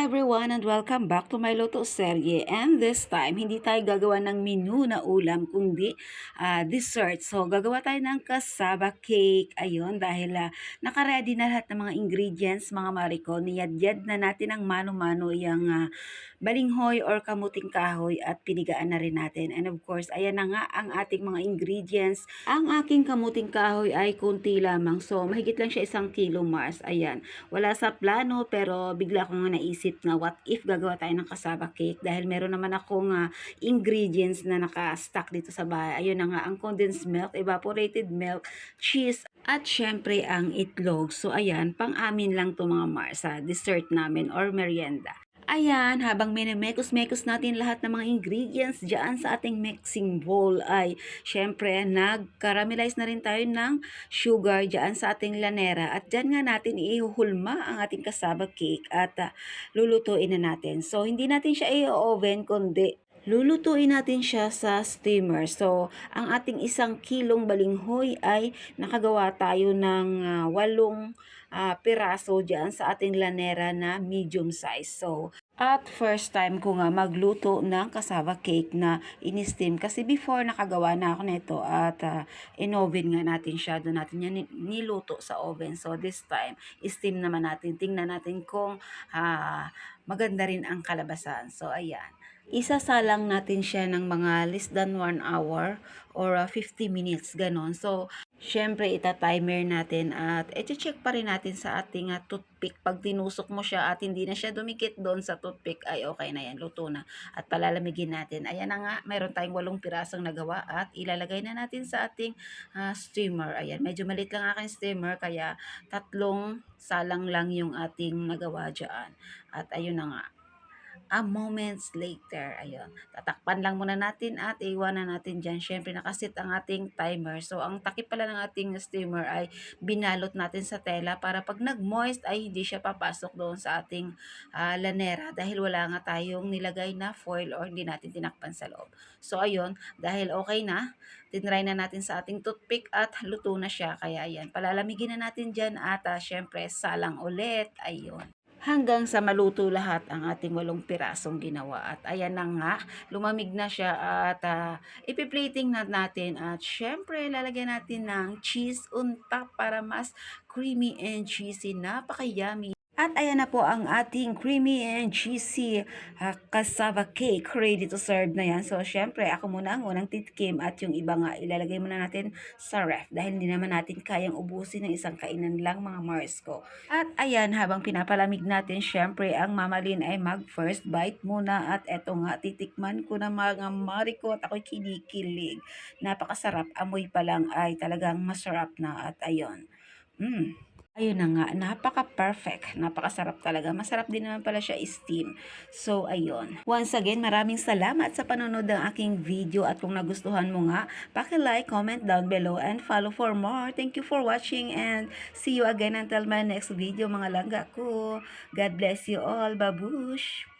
everyone and welcome back to my Luto serye. And this time, hindi tayo gagawa ng menu na ulam, kundi dessert. So, gagawa tayo ng cassava cake. Ayun, dahil nakaready na lahat ng mga ingredients, mga mariko. Niyadyad na natin ang mano-mano yung balinghoy or kamuting kahoy at pinigaan na rin natin. And of course, ayan na nga ang ating mga ingredients. Ang aking kamuting kahoy ay kunti lamang. So, mahigit lang siya 1 kilo Mars. Ayan. Wala sa plano pero bigla ko nga naisip na what if gagawa tayo ng cassava cake dahil meron naman akong ingredients na naka-stock dito sa bahay. Ayun na nga, ang condensed milk, evaporated milk, cheese, at syempre ang itlog. So ayan, pang-amin lang to mga Mars sa dessert namin or merienda. Ayan, habang minimekos-mekos natin lahat ng mga ingredients dyan sa ating mixing bowl ay syempre nag-caramelize na rin tayo ng sugar dyan sa ating lanera at dyan nga natin ihuhulma ang ating cassava cake at lulutuin na natin. So hindi natin siya i-oven kundi lulutuin natin siya sa steamer. So, ang ating 1 kilong balinghoy ay nakagawa tayo ng 8 piraso dyan sa ating lanera na medium size. So, at first time ko nga magluto ng cassava cake na in-steam kasi before nakagawa na ako nito at in-oven nga natin siya. Doon natin yan niluto sa oven. So, this time, steam naman natin. Tingnan natin kung maganda rin ang kalabasan. So, ayan. Isasalang natin siya ng mga less than 1 hour or 50 minutes, ganon. So, syempre, ita-timer natin at i-check pa rin natin sa ating toothpick. Pag tinusok mo siya at hindi na siya dumikit doon sa toothpick, ay okay na yan, luto na. At palalamigin natin. Ayan na nga, meron tayong 8 pirasong nagawa at ilalagay na natin sa ating steamer. Ayan, medyo maliit lang aking steamer, kaya 3 salang lang yung ating nagawa dyan. At ayun na nga. A moments later, ayun, tatakpan lang muna natin at iwanan natin dyan. Syempre nakasit ang ating timer. So ang takip pala ng ating steamer ay binalot natin sa tela para pag nag-moist ay hindi siya papasok doon sa ating lanera dahil wala nga tayong nilagay na foil or hindi natin tinakpan sa loob. So ayun, dahil okay na, tinry na natin sa ating toothpick at luto na siya. Kaya ayan, palalamigin na natin dyan at syempre salang ulit. Ayun, hanggang sa maluto lahat ang ating 8 pirasong ginawa. At ayan na nga, lumamig na siya at ipiplating na natin. At syempre, lalagyan natin ng cheese on top para mas creamy and cheesy. Napaka-yummy. At ayan na po ang ating creamy and cheesy cassava cake. Ready to serve na yan. So, syempre, ako muna ang unang titikim at yung iba nga ilalagay muna natin sa ref dahil hindi naman natin kayang ubusin ng isang kainan lang mga Mars ko. At ayan, habang pinapalamig natin, syempre, ang mamalin ay mag first bite muna at eto nga, titikman ko na mga Mariko at ako'y kinikilig. Napakasarap, amoy pa lang ay talagang masarap na at ayun. Ayun na nga, napaka-perfect, napakasarap talaga. Masarap din naman pala siya steam. So, ayun. Once again, maraming salamat sa panonood ng aking video at kung nagustuhan mo nga, paki-like, comment down below and follow for more. Thank you for watching and see you again until my next video mga langga ko. God bless you all. Babush!